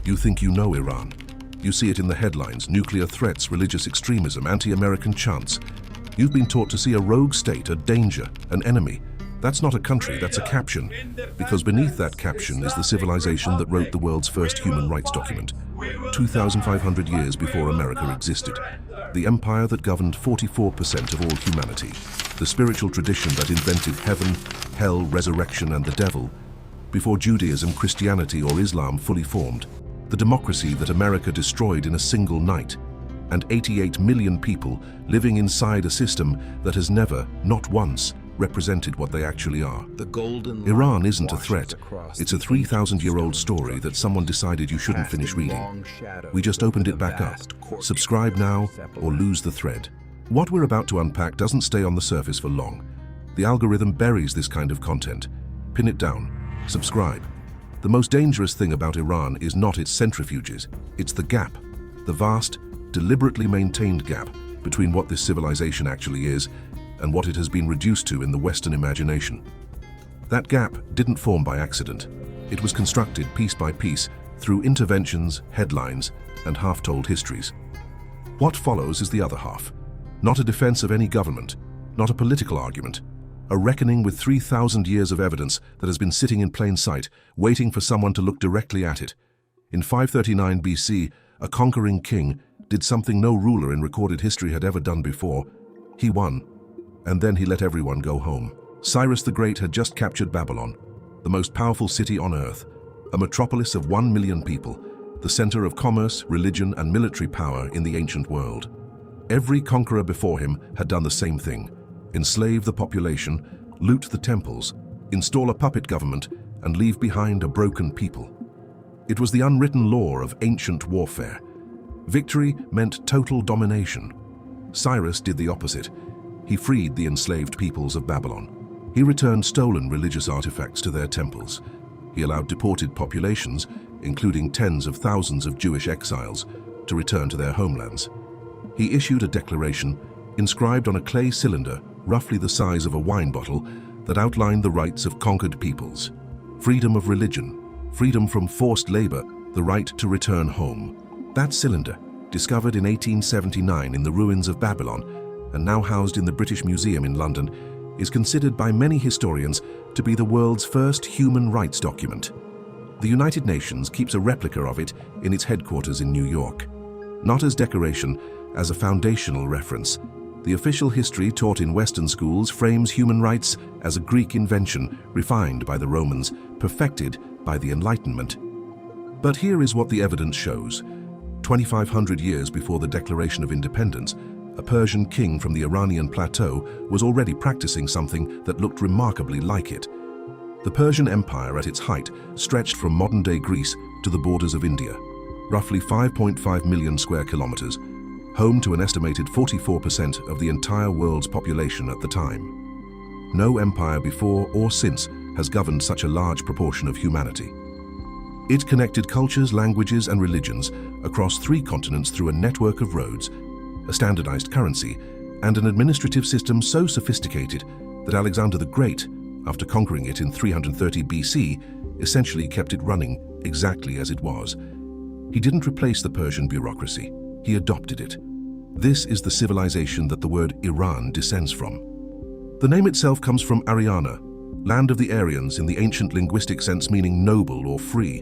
You think you know Iran. You see it in the headlines: nuclear threats, religious extremism, anti-American chants. You've been taught to see a rogue state, a danger, an enemy. That's not a country, that's a caption. Because beneath that caption is the civilization that wrote the world's first human rights document, 2,500 years before America existed. The empire that governed 44% of all humanity. The spiritual tradition that invented heaven, hell, resurrection, and the devil, before Judaism, Christianity, or Islam fully formed. The democracy that America destroyed in a single night. And 88 million people living inside a system that has never, not once, represented what they actually are. Iran isn't a threat. It's a 3,000-year-old story that someone decided you shouldn't finish reading. We just opened it back up. Subscribe now or lose the thread. What we're about to unpack doesn't stay on the surface for long. The algorithm buries this kind of content. Pin it down. Subscribe. The most dangerous thing about Iran is not its centrifuges. It's the gap. The vast, deliberately maintained gap between what this civilization actually is and what it has been reduced to in the Western imagination. That gap didn't form by accident. It was constructed piece by piece through interventions, headlines, and half-told histories. What follows is the other half. Not a defense of any government, not a political argument, a reckoning with 3,000 years of evidence that has been sitting in plain sight, waiting for someone to look directly at it. In 539 BC, a conquering king did something no ruler in recorded history had ever done before. He won. And then he let everyone go home. Cyrus the Great had just captured Babylon, the most powerful city on earth, a metropolis of 1 million people, the center of commerce, religion, and military power in the ancient world. Every conqueror before him had done the same thing: enslave the population, loot the temples, install a puppet government, and leave behind a broken people. It was the unwritten law of ancient warfare. Victory meant total domination. Cyrus did the opposite. He freed the enslaved peoples of Babylon. He returned stolen religious artifacts to their temples. He allowed deported populations, including tens of thousands of Jewish exiles, to return to their homelands. He issued a declaration inscribed on a clay cylinder roughly the size of a wine bottle that outlined the rights of conquered peoples. Freedom of religion, freedom from forced labor, the right to return home. That cylinder, discovered in 1879 in the ruins of Babylon, and now housed in the British Museum in London, is considered by many historians to be the world's first human rights document. The United Nations keeps a replica of it in its headquarters in New York. Not as decoration, as a foundational reference. The official history taught in Western schools frames human rights as a Greek invention refined by the Romans, perfected by the Enlightenment. But here is what the evidence shows. 2,500 years before the Declaration of Independence, a Persian king from the Iranian plateau was already practicing something that looked remarkably like it. The Persian Empire at its height stretched from modern-day Greece to the borders of India, roughly 5.5 million square kilometers, home to an estimated 44% of the entire world's population at the time. No empire before or since has governed such a large proportion of humanity. It connected cultures, languages, and religions across 3 continents through a network of roads, a standardized currency, and an administrative system so sophisticated that Alexander the Great, after conquering it in 330 BC, essentially kept it running exactly as it was. He didn't replace the Persian bureaucracy, he adopted it. This is the civilization that the word Iran descends from. The name itself comes from Ariana, land of the Aryans in the ancient linguistic sense meaning noble or free,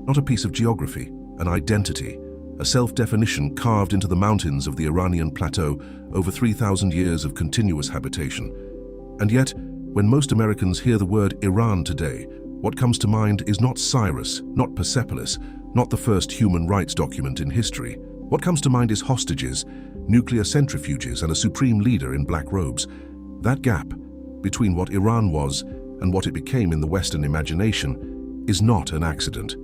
not a piece of geography, an identity, a self-definition carved into the mountains of the Iranian plateau over 3,000 years of continuous habitation. And yet, when most Americans hear the word Iran today, what comes to mind is not Cyrus, not Persepolis, not the first human rights document in history. What comes to mind is hostages, nuclear centrifuges, and a supreme leader in black robes. That gap between what Iran was and what it became in the Western imagination is not an accident.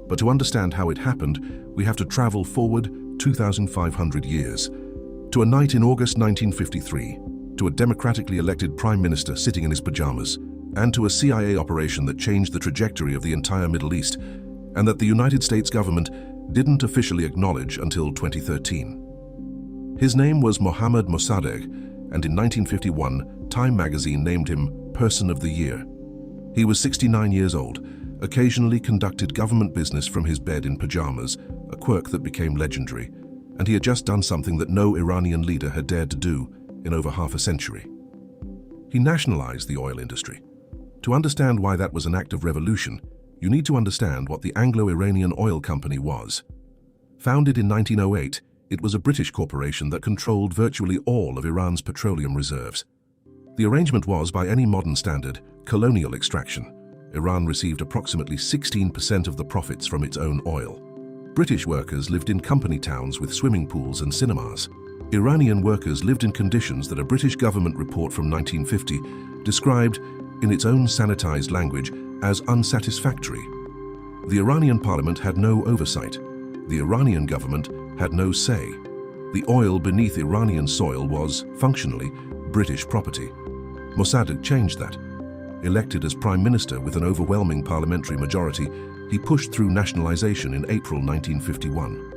But to understand how it happened, we have to travel forward 2,500 years, to a night in August 1953, to a democratically elected prime minister sitting in his pajamas, and to a CIA operation that changed the trajectory of the entire Middle East, and that the United States government didn't officially acknowledge until 2013. His name was Mohammad Mossadegh, and in 1951, Time magazine named him Person of the Year. He was 69 years old, occasionally conducted government business from his bed in pajamas, a quirk that became legendary, and he had just done something that no Iranian leader had dared to do in over half a century. He nationalized the oil industry. To understand why that was an act of revolution, you need to understand what the Anglo-Iranian Oil Company was. Founded in 1908, it was a British corporation that controlled virtually all of Iran's petroleum reserves. The arrangement was, by any modern standard, colonial extraction. Iran received approximately 16% of the profits from its own oil. British workers lived in company towns with swimming pools and cinemas. Iranian workers lived in conditions that a British government report from 1950 described, in its own sanitized language, as unsatisfactory. The Iranian parliament had no oversight. The Iranian government had no say. The oil beneath Iranian soil was, functionally, British property. Mossadegh changed that. Elected as prime minister with an overwhelming parliamentary majority, he pushed through nationalization in April 1951.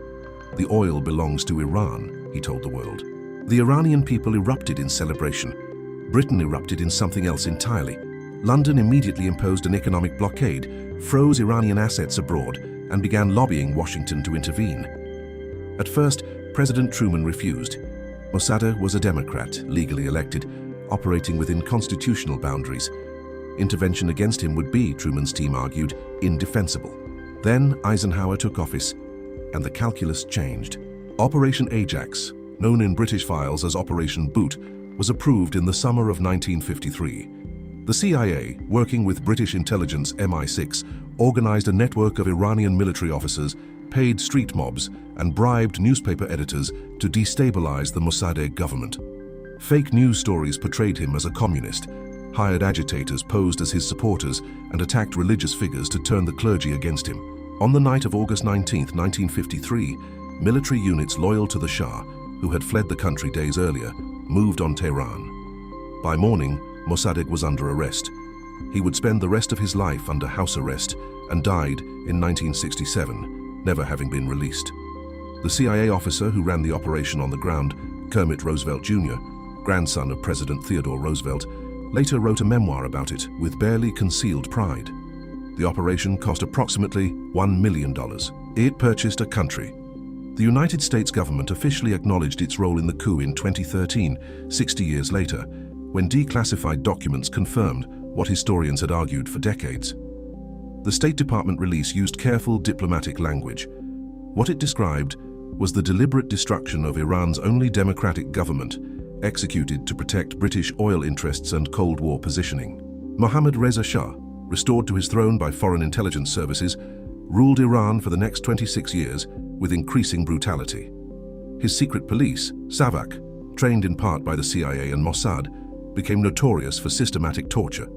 The oil belongs to Iran, he told the world. The Iranian people erupted in celebration. Britain erupted in something else entirely. London immediately imposed an economic blockade, froze Iranian assets abroad, and began lobbying Washington to intervene. At first, President Truman refused. Mossadegh was a Democrat, legally elected, operating within constitutional boundaries. Intervention against him would be, Truman's team argued, indefensible. Then Eisenhower took office, and the calculus changed. Operation Ajax, known in British files as Operation Boot, was approved in the summer of 1953. The CIA, working with British intelligence MI6, organized a network of Iranian military officers, paid street mobs, and bribed newspaper editors to destabilize the Mossadegh government. Fake news stories portrayed him as a communist. Hired agitators posed as his supporters and attacked religious figures to turn the clergy against him. On the night of August 19, 1953, military units loyal to the Shah, who had fled the country days earlier, moved on Tehran. By morning, Mossadegh was under arrest. He would spend the rest of his life under house arrest and died in 1967, never having been released. The CIA officer who ran the operation on the ground, Kermit Roosevelt Jr., grandson of President Theodore Roosevelt, later wrote a memoir about it with barely concealed pride. The operation cost approximately $1 million. It purchased a country. The United States government officially acknowledged its role in the coup in 2013, 60 years later, when declassified documents confirmed what historians had argued for decades. The State Department release used careful diplomatic language. What it described was the deliberate destruction of Iran's only democratic government, executed to protect British oil interests and Cold War positioning. Mohammad Reza Shah, restored to his throne by foreign intelligence services, ruled Iran for the next 26 years with increasing brutality. His secret police, Savak, trained in part by the CIA and Mossad, became notorious for systematic torture.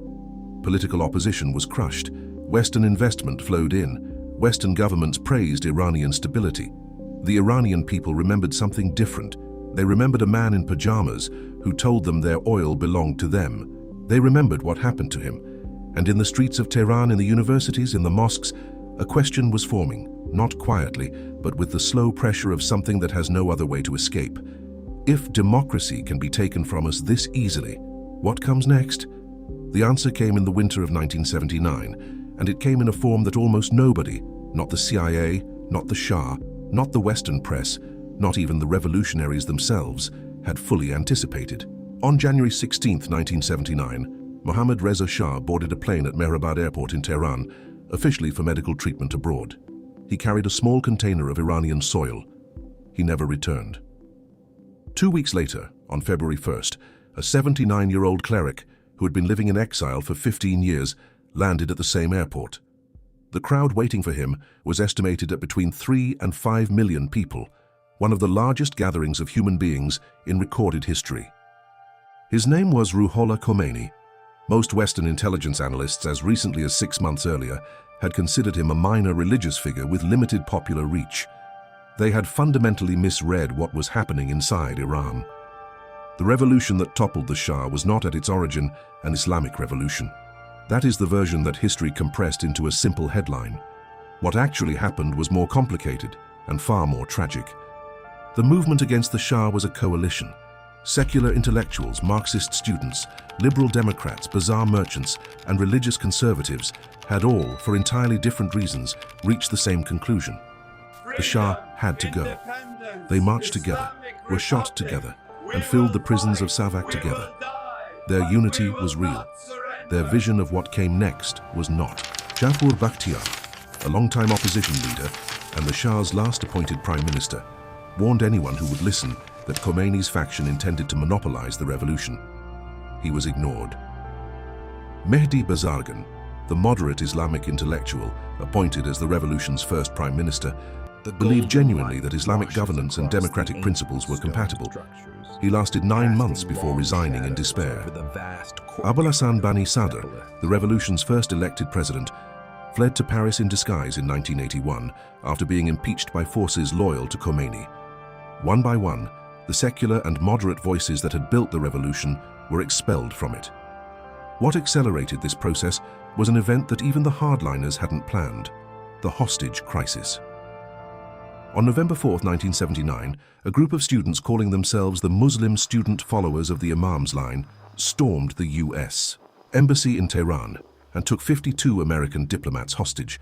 Political opposition was crushed. Western investment flowed in. Western governments praised Iranian stability. The Iranian people remembered something different. They remembered a man in pajamas who told them their oil belonged to them. They remembered what happened to him. And in the streets of Tehran, in the universities, in the mosques, a question was forming, not quietly, but with the slow pressure of something that has no other way to escape. If democracy can be taken from us this easily, what comes next? The answer came in the winter of 1979, and it came in a form that almost nobody, not the CIA, not the Shah, not the Western press, not even the revolutionaries themselves, had fully anticipated. On January 16, 1979, Mohammad Reza Shah boarded a plane at Mehrabad Airport in Tehran, officially for medical treatment abroad. He carried a small container of Iranian soil. He never returned. 2 weeks later, on February 1st, a 79-year-old cleric who had been living in exile for 15 years landed at the same airport. The crowd waiting for him was estimated at between 3 and 5 million people, one of the largest gatherings of human beings in recorded history. His name was Ruhollah Khomeini. Most Western intelligence analysts, as recently as 6 months earlier, had considered him a minor religious figure with limited popular reach. They had fundamentally misread what was happening inside Iran. The revolution that toppled the Shah was not at its origin an Islamic revolution. That is the version that history compressed into a simple headline. What actually happened was more complicated and far more tragic. The movement against the Shah was a coalition. Secular intellectuals, Marxist students, liberal Democrats, bazaar merchants, and religious conservatives had all, for entirely different reasons, reached the same conclusion. The Shah had to go. They marched together, were shot together, and filled the prisons of Savak together. Their unity was real. Their vision of what came next was not. Jafar Bakhtiar, a longtime opposition leader and the Shah's last appointed prime minister, warned anyone who would listen that Khomeini's faction intended to monopolize the revolution. He was ignored. Mehdi Bazargan, the moderate Islamic intellectual appointed as the revolution's first prime minister, believed genuinely that Islamic governance and democratic principles were compatible. He lasted 9 months before resigning in despair. Abul Hassan Bani Sadr, the revolution's first elected president, fled to Paris in disguise in 1981 after being impeached by forces loyal to Khomeini. One by one, the secular and moderate voices that had built the revolution were expelled from it. What accelerated this process was an event that even the hardliners hadn't planned: the hostage crisis. On November 4, 1979, a group of students calling themselves the Muslim Student Followers of the Imam's Line stormed the U.S. embassy in Tehran and took 52 American diplomats hostage.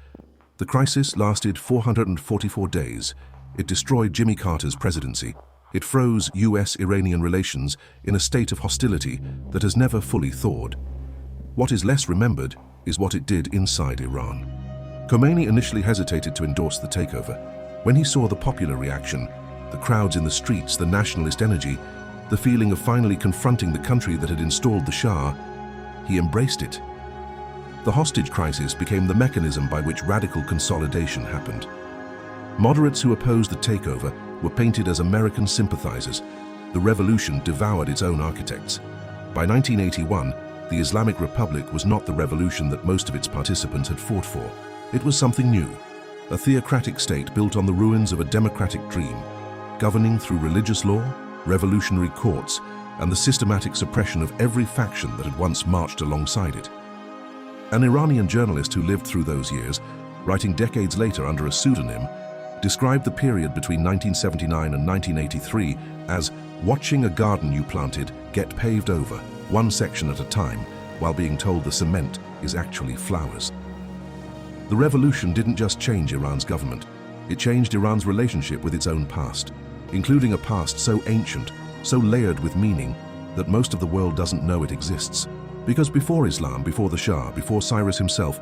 The crisis lasted 444 days. It destroyed Jimmy Carter's presidency. It froze U.S.-Iranian relations in a state of hostility that has never fully thawed. What is less remembered is what it did inside Iran. Khomeini initially hesitated to endorse the takeover. When he saw the popular reaction, the crowds in the streets, the nationalist energy, the feeling of finally confronting the country that had installed the Shah, he embraced it. The hostage crisis became the mechanism by which radical consolidation happened. Moderates who opposed the takeover were painted as American sympathizers. The revolution devoured its own architects. By 1981, the Islamic Republic was not the revolution that most of its participants had fought for. It was something new, a theocratic state built on the ruins of a democratic dream, governing through religious law, revolutionary courts, and the systematic suppression of every faction that had once marched alongside it. An Iranian journalist who lived through those years, writing decades later under a pseudonym, described the period between 1979 and 1983 as watching a garden you planted get paved over, one section at a time, while being told the cement is actually flowers. The revolution didn't just change Iran's government, it changed Iran's relationship with its own past, including a past so ancient, so layered with meaning, that most of the world doesn't know it exists. Because before Islam, before the Shah, before Cyrus himself,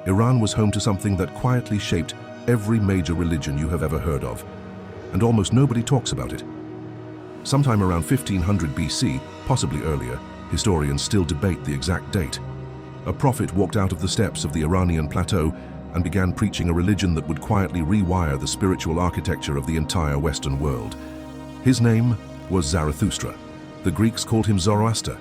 Iran was home to something that quietly shaped every major religion you have ever heard of, and almost nobody talks about it. Sometime around 1500 BC, possibly earlier, historians still debate the exact date, a prophet walked out of the steppes of the Iranian plateau and began preaching a religion that would quietly rewire the spiritual architecture of the entire Western world. His name was Zarathustra. The Greeks called him Zoroaster,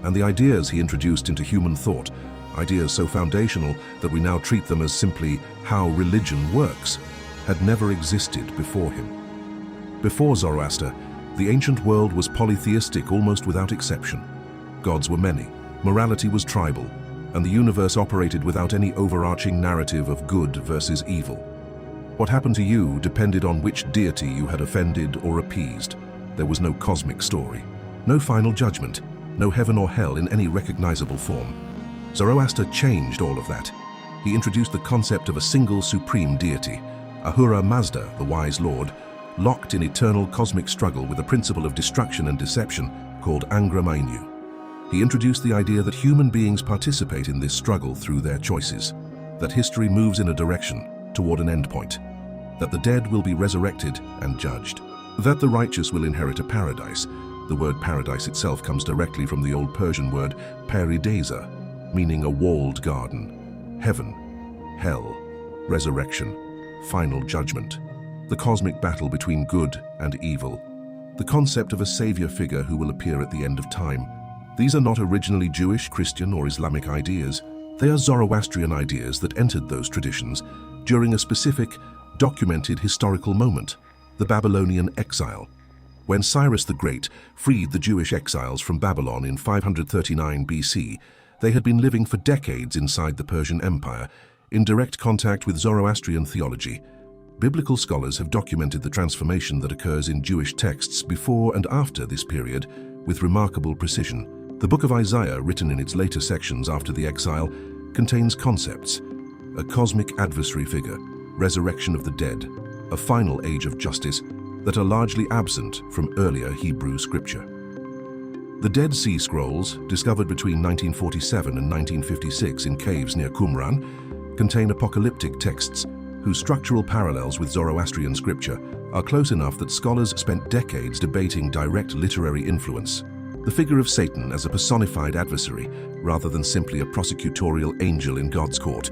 and the ideas he introduced into human thought, ideas so foundational that we now treat them as simply how religion works, had never existed before him. Before Zoroaster, the ancient world was polytheistic almost without exception. Gods were many, morality was tribal, and the universe operated without any overarching narrative of good versus evil. What happened to you depended on which deity you had offended or appeased. There was no cosmic story, no final judgment, no heaven or hell in any recognizable form. Zoroaster changed all of that. He introduced the concept of a single supreme deity, Ahura Mazda, the wise lord, locked in eternal cosmic struggle with a principle of destruction and deception called Angra Mainyu. He introduced the idea that human beings participate in this struggle through their choices, that history moves in a direction toward an endpoint, that the dead will be resurrected and judged, that the righteous will inherit a paradise. The word paradise itself comes directly from the old Persian word paridesa, meaning a walled garden, heaven, hell, resurrection, final judgment, the cosmic battle between good and evil, the concept of a savior figure who will appear at the end of time. These are not originally Jewish, Christian, or Islamic ideas. They are Zoroastrian ideas that entered those traditions during a specific, documented historical moment, the Babylonian exile. When Cyrus the Great freed the Jewish exiles from Babylon in 539 BC, they had been living for decades inside the Persian Empire, in direct contact with Zoroastrian theology. Biblical scholars have documented the transformation that occurs in Jewish texts before and after this period with remarkable precision. The book of Isaiah, written in its later sections after the exile, contains concepts: a cosmic adversary figure, resurrection of the dead, a final age of justice, that are largely absent from earlier Hebrew scripture. The Dead Sea Scrolls, discovered between 1947 and 1956 in caves near Qumran, contain apocalyptic texts whose structural parallels with Zoroastrian scripture are close enough that scholars spent decades debating direct literary influence. The figure of Satan as a personified adversary, rather than simply a prosecutorial angel in God's court,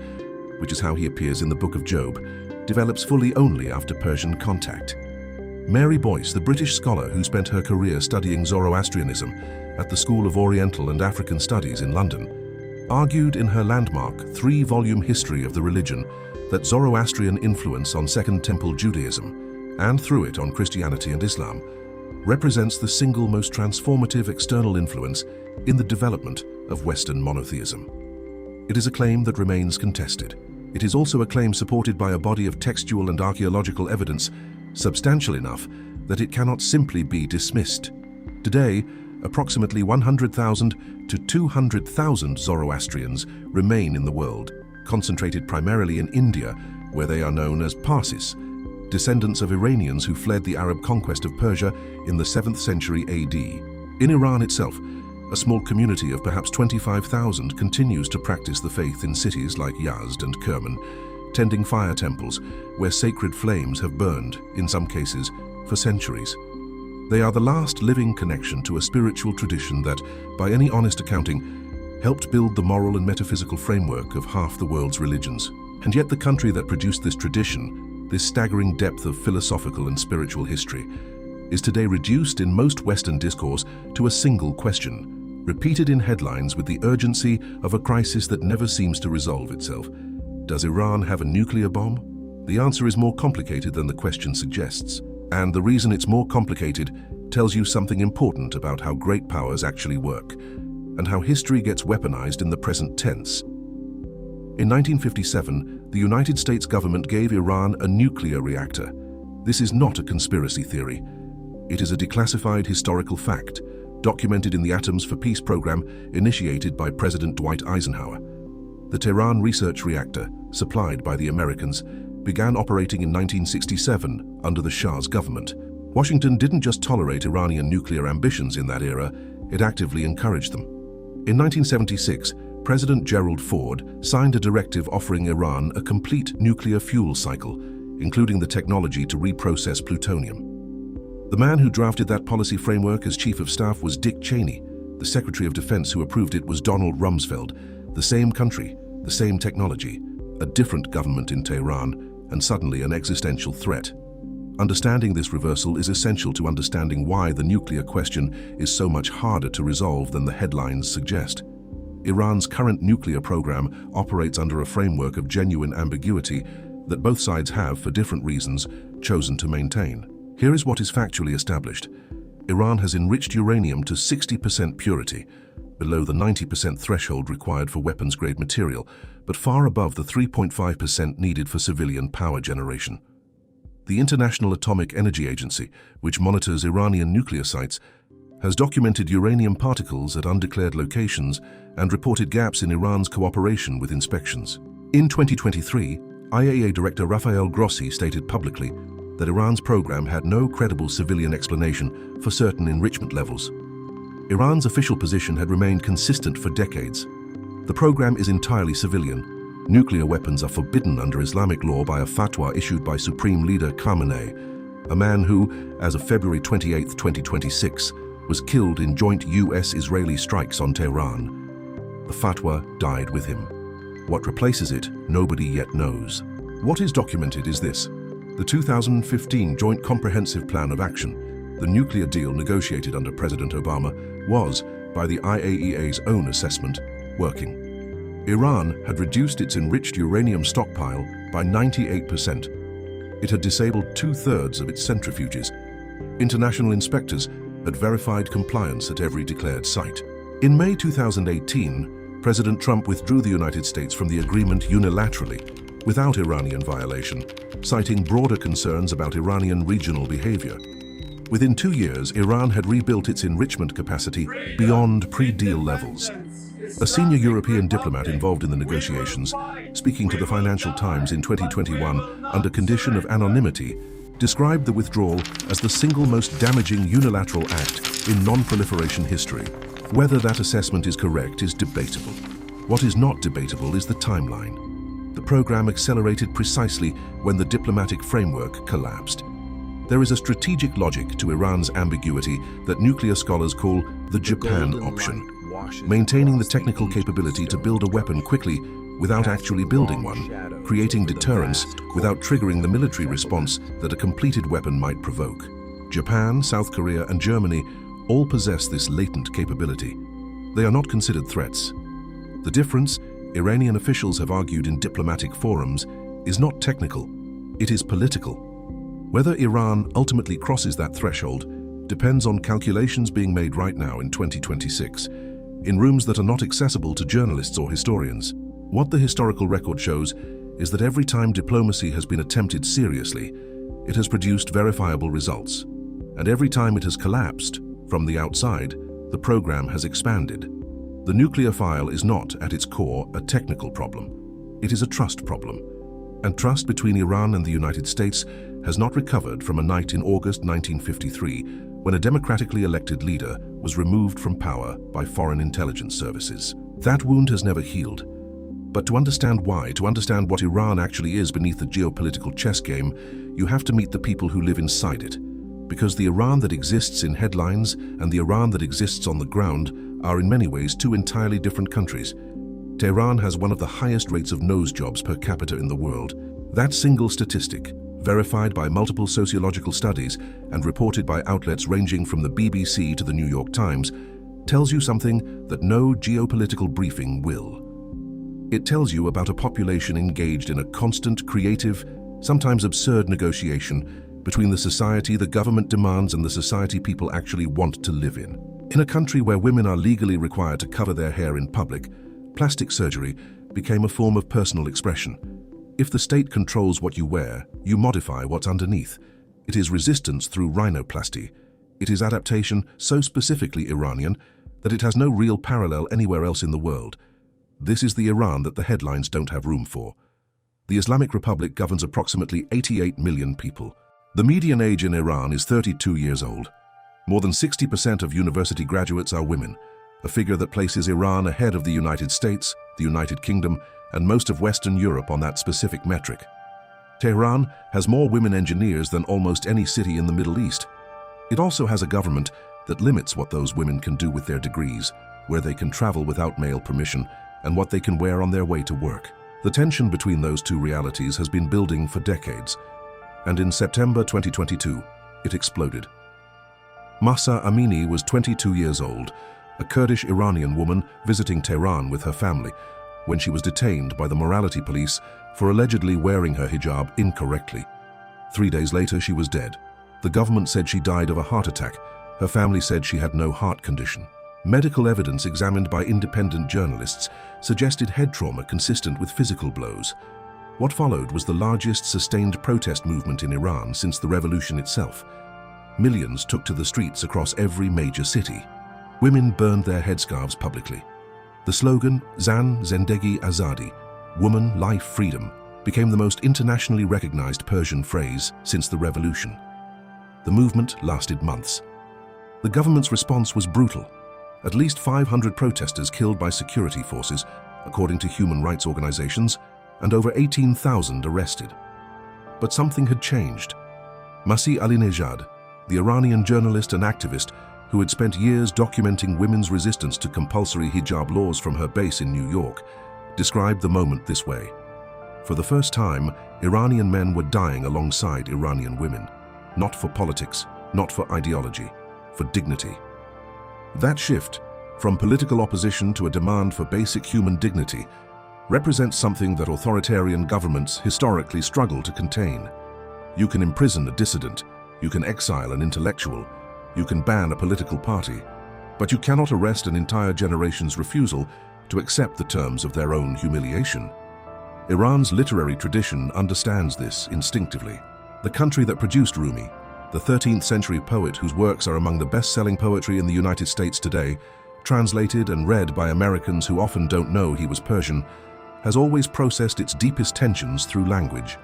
which is how he appears in the Book of Job, develops fully only after Persian contact. Mary Boyce, the British scholar who spent her career studying Zoroastrianism at the School of Oriental and African Studies in London, argued in her landmark 3-volume history of the religion that Zoroastrian influence on Second Temple Judaism, and through it on Christianity and Islam, represents the single most transformative external influence in the development of Western monotheism. It is a claim that remains contested. It is also a claim supported by a body of textual and archaeological evidence substantial enough that it cannot simply be dismissed. Today, approximately 100,000 to 200,000 Zoroastrians remain in the world, concentrated primarily in India, where they are known as Parsis, descendants of Iranians who fled the Arab conquest of Persia in the 7th century AD. In Iran itself, a small community of perhaps 25,000 continues to practice the faith in cities like Yazd and Kerman, tending fire temples where sacred flames have burned, in some cases, for centuries. They are the last living connection to a spiritual tradition that, by any honest accounting, helped build the moral and metaphysical framework of half the world's religions. And yet the country that produced this tradition, this staggering depth of philosophical and spiritual history, is today reduced in most Western discourse to a single question, repeated in headlines with the urgency of a crisis that never seems to resolve itself. Does Iran have a nuclear bomb? The answer is more complicated than the question suggests. And the reason it's more complicated tells you something important about how great powers actually work, and how history gets weaponized in the present tense. In 1957, the United States government gave Iran a nuclear reactor. This is not a conspiracy theory. It is a declassified historical fact, documented in the Atoms for Peace program initiated by President Dwight Eisenhower. The Tehran research reactor, supplied by the Americans, began operating in 1967 under the Shah's government. Washington didn't just tolerate Iranian nuclear ambitions in that era, it actively encouraged them. In 1976, President Gerald Ford signed a directive offering Iran a complete nuclear fuel cycle, including the technology to reprocess plutonium. The man who drafted that policy framework as Chief of Staff was Dick Cheney. The Secretary of Defense who approved it was Donald Rumsfeld. The same country, the same technology, a different government in Tehran, and suddenly an existential threat. Understanding this reversal is essential to understanding why the nuclear question is so much harder to resolve than the headlines suggest. Iran's current nuclear program operates under a framework of genuine ambiguity that both sides have, for different reasons, chosen to maintain. Here is what is factually established. Iran has enriched uranium to 60% purity, below the 90% threshold required for weapons-grade material, but far above the 3.5% needed for civilian power generation. The International Atomic Energy Agency, which monitors Iranian nuclear sites, has documented uranium particles at undeclared locations and reported gaps in Iran's cooperation with inspections. In 2023, IAEA Director Rafael Grossi stated publicly that Iran's program had no credible civilian explanation for certain enrichment levels. Iran's official position had remained consistent for decades. The program is entirely civilian. Nuclear weapons are forbidden under Islamic law by a fatwa issued by Supreme Leader Khamenei, a man who, as of February 28, 2026, was killed in joint US-Israeli strikes on Tehran. The fatwa died with him. What replaces it, nobody yet knows. What is documented is this: the 2015 Joint Comprehensive Plan of Action, the nuclear deal negotiated under President Obama, was, by the IAEA's own assessment, working. Iran had reduced its enriched uranium stockpile by 98%. It had disabled 2/3 of its centrifuges. International inspectors had verified compliance at every declared site. In May 2018, President Trump withdrew the United States from the agreement unilaterally, without Iranian violation, citing broader concerns about Iranian regional behavior. Within 2 years, Iran had rebuilt its enrichment capacity beyond pre-deal levels. A senior European diplomat involved in the negotiations, speaking to the Financial Times in 2021 under condition of anonymity, described the withdrawal as the single most damaging unilateral act in non-proliferation history. Whether that assessment is correct is debatable. What is not debatable is the timeline. The program accelerated precisely when the diplomatic framework collapsed. There is a strategic logic to Iran's ambiguity that nuclear scholars call the Japan option, maintaining the technical capability to build a weapon quickly without actually building one, creating deterrence without triggering the military response that a completed weapon might provoke. Japan, South Korea, and Germany all possess this latent capability. They are not considered threats. The difference, Iranian officials have argued in diplomatic forums, is not technical, it is political. Whether Iran ultimately crosses that threshold depends on calculations being made right now in 2026, in rooms that are not accessible to journalists or historians. What the historical record shows is that every time diplomacy has been attempted seriously, it has produced verifiable results. And every time it has collapsed, from the outside, the program has expanded. The nuclear file is not, at its core, a technical problem. It is a trust problem. And trust between Iran and the United States has not recovered from a night in August 1953 when a democratically elected leader was removed from power by foreign intelligence services. That wound has never healed. But to understand why, to understand what Iran actually is beneath the geopolitical chess game, you have to meet the people who live inside it. Because the Iran that exists in headlines and the Iran that exists on the ground are in many ways two entirely different countries. Tehran has one of the highest rates of nose jobs per capita in the world. That single statistic, verified by multiple sociological studies and reported by outlets ranging from the BBC to the New York Times, tells you something that no geopolitical briefing will. It tells you about a population engaged in a constant, creative, sometimes absurd negotiation between the society the government demands and the society people actually want to live in. In a country where women are legally required to cover their hair in public, plastic surgery became a form of personal expression. If the state controls what you wear, you modify what's underneath. It is resistance through rhinoplasty. It is adaptation so specifically Iranian that it has no real parallel anywhere else in the world. This is the Iran that the headlines don't have room for. The Islamic Republic governs approximately 88 million people. The median age in Iran is 32 years old. More than 60% of university graduates are women, a figure that places Iran ahead of the United States, the United Kingdom, and most of Western Europe on that specific metric. Tehran has more women engineers than almost any city in the Middle East. It also has a government that limits what those women can do with their degrees, where they can travel without male permission, and what they can wear on their way to work. The tension between those two realities has been building for decades, and in September 2022, it exploded. Mahsa Amini was 22 years old, a Kurdish Iranian woman visiting Tehran with her family, when she was detained by the morality police for allegedly wearing her hijab incorrectly. 3 days later, she was dead. The government said she died of a heart attack. Her family said she had no heart condition. Medical evidence examined by independent journalists suggested head trauma consistent with physical blows. What followed was the largest sustained protest movement in Iran since the revolution itself. Millions took to the streets across every major city. Women burned their headscarves publicly. The slogan, Zan Zendegi Azadi, woman, life, freedom, became the most internationally recognized Persian phrase since the revolution. The movement lasted months. The government's response was brutal. At least 500 protesters killed by security forces, according to human rights organizations, and over 18,000 arrested. But something had changed. Masih Alinejad, the Iranian journalist and activist who had spent years documenting women's resistance to compulsory hijab laws from her base in New York, described the moment this way. For the first time, Iranian men were dying alongside Iranian women, not for politics, not for ideology, for dignity. That shift, from political opposition to a demand for basic human dignity, represents something that authoritarian governments historically struggle to contain. You can imprison a dissident, you can exile an intellectual, you can ban a political party, but you cannot arrest an entire generation's refusal to accept the terms of their own humiliation. Iran's literary tradition understands this instinctively. The country that produced Rumi, the 13th century poet whose works are among the best-selling poetry in the United States today, translated and read by Americans who often don't know he was Persian, has always processed its deepest tensions through language.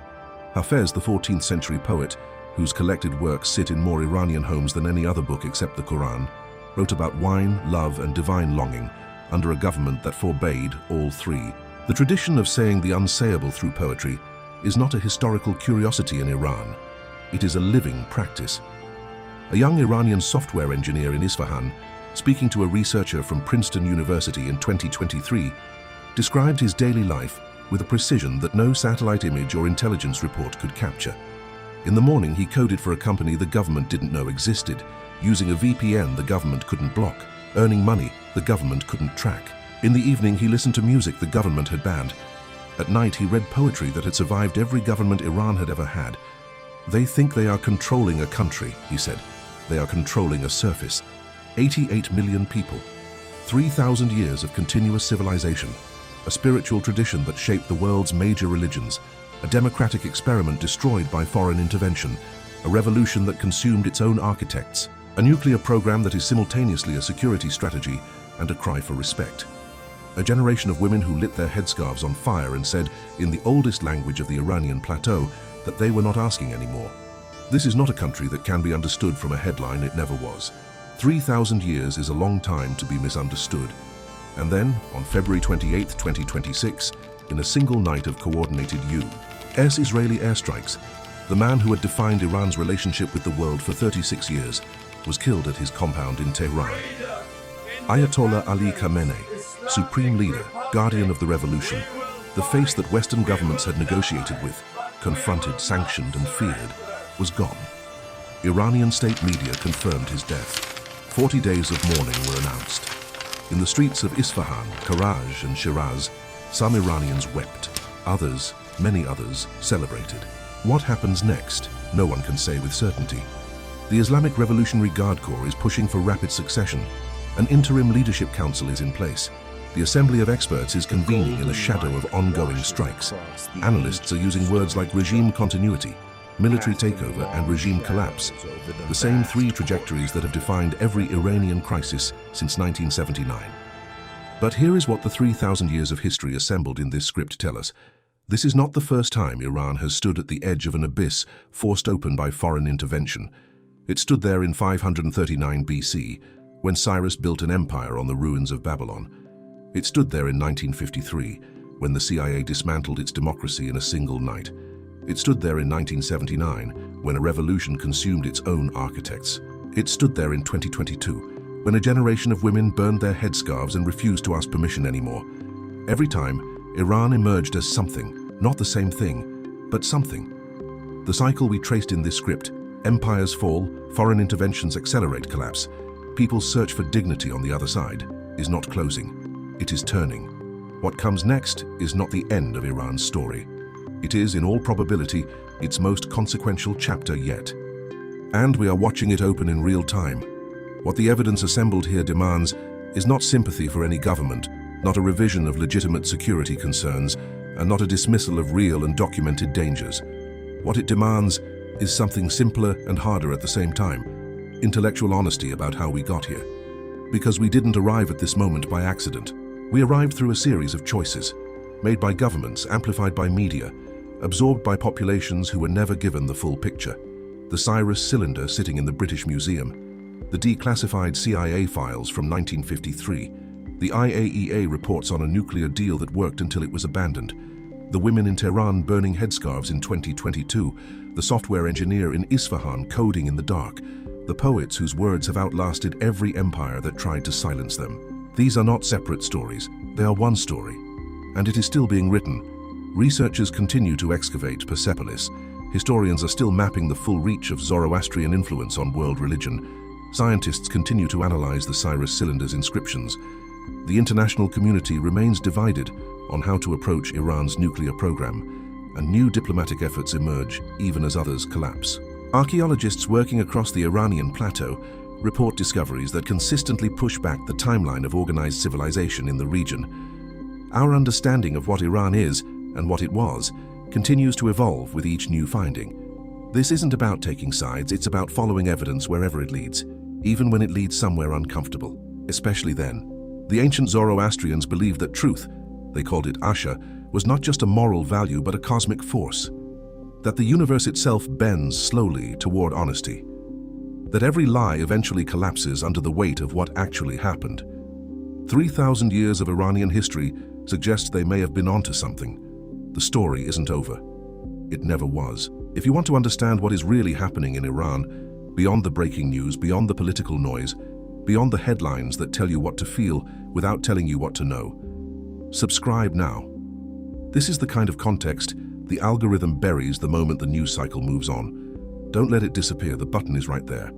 Hafez, the 14th century poet, whose collected works sit in more Iranian homes than any other book except the Quran, wrote about wine, love, and divine longing under a government that forbade all three. The tradition of saying the unsayable through poetry is not a historical curiosity in Iran. It is a living practice. A young Iranian software engineer in Isfahan, speaking to a researcher from Princeton University in 2023, described his daily life with a precision that no satellite image or intelligence report could capture. In the morning, he coded for a company the government didn't know existed, using a VPN the government couldn't block, earning money the government couldn't track. In the evening, he listened to music the government had banned. At night, he read poetry that had survived every government Iran had ever had. "They think they are controlling a country," he said. "They are controlling a surface. 88 million people. 3,000 years of continuous civilization. A spiritual tradition that shaped the world's major religions. A democratic experiment destroyed by foreign intervention. A revolution that consumed its own architects. A nuclear program that is simultaneously a security strategy and a cry for respect. A generation of women who lit their headscarves on fire and said, in the oldest language of the Iranian plateau, that they were not asking anymore. This is not a country that can be understood from a headline. It never was. 3,000 years is a long time to be misunderstood. And then, on February 28, 2026, in a single night of coordinated U.S. Israeli airstrikes, the man who had defined Iran's relationship with the world for 36 years was killed at his compound in Tehran. Ayatollah Ali Khamenei, supreme leader, guardian of the revolution, the face that Western governments had negotiated with, confronted, sanctioned, and feared, was gone. Iranian state media confirmed his death. 40 days of mourning were announced. In the streets of Isfahan, Karaj, and Shiraz, some Iranians wept. Others, many others, celebrated. What happens next? No one can say with certainty. The Islamic Revolutionary Guard Corps is pushing for rapid succession. An interim leadership council is in place. The Assembly of Experts is convening in the shadow of ongoing strikes. Analysts are using words like regime continuity, military takeover, and regime collapse, the same three trajectories that have defined every Iranian crisis since 1979. But here is what the 3,000 years of history assembled in this script tell us. This is not the first time Iran has stood at the edge of an abyss forced open by foreign intervention. It stood there in 539 BC, when Cyrus built an empire on the ruins of Babylon. It stood there in 1953, when the CIA dismantled its democracy in a single night. It stood there in 1979, when a revolution consumed its own architects. It stood there in 2022, when a generation of women burned their headscarves and refused to ask permission anymore. Every time, Iran emerged as something, not the same thing, but something. The cycle we traced in this script: empires fall, foreign interventions accelerate collapse, people's search for dignity on the other side, is not closing. It is turning. What comes next is not the end of Iran's story. It is, in all probability, its most consequential chapter yet. And we are watching it open in real time. What the evidence assembled here demands is not sympathy for any government, not a revision of legitimate security concerns, and not a dismissal of real and documented dangers. What it demands is something simpler and harder at the same time: intellectual honesty about how we got here. Because we didn't arrive at this moment by accident. We arrived through a series of choices, made by governments, amplified by media, absorbed by populations who were never given the full picture. The Cyrus cylinder sitting in the British Museum, the declassified CIA files from 1953, the IAEA reports on a nuclear deal that worked until it was abandoned, the women in Tehran burning headscarves in 2022, the software engineer in Isfahan coding in the dark, the poets whose words have outlasted every empire that tried to silence them. These are not separate stories, they are one story, and it is still being written. Researchers continue to excavate Persepolis. Historians are still mapping the full reach of Zoroastrian influence on world religion. Scientists continue to analyze the Cyrus cylinder's inscriptions. The international community remains divided on how to approach Iran's nuclear program, and new diplomatic efforts emerge even as others collapse. Archaeologists working across the Iranian plateau report discoveries that consistently push back the timeline of organized civilization in the region. Our understanding of what Iran is and what it was, continues to evolve with each new finding. This isn't about taking sides, it's about following evidence wherever it leads, even when it leads somewhere uncomfortable, especially then. The ancient Zoroastrians believed that truth, they called it Asha, was not just a moral value but a cosmic force. That the universe itself bends slowly toward honesty. That every lie eventually collapses under the weight of what actually happened. 3,000 years of Iranian history suggests they may have been onto something. The story isn't over. It never was. If you want to understand what is really happening in Iran, beyond the breaking news, beyond the political noise, beyond the headlines that tell you what to feel without telling you what to know, subscribe now. This is the kind of context the algorithm buries the moment the news cycle moves on. Don't let it disappear, the button is right there.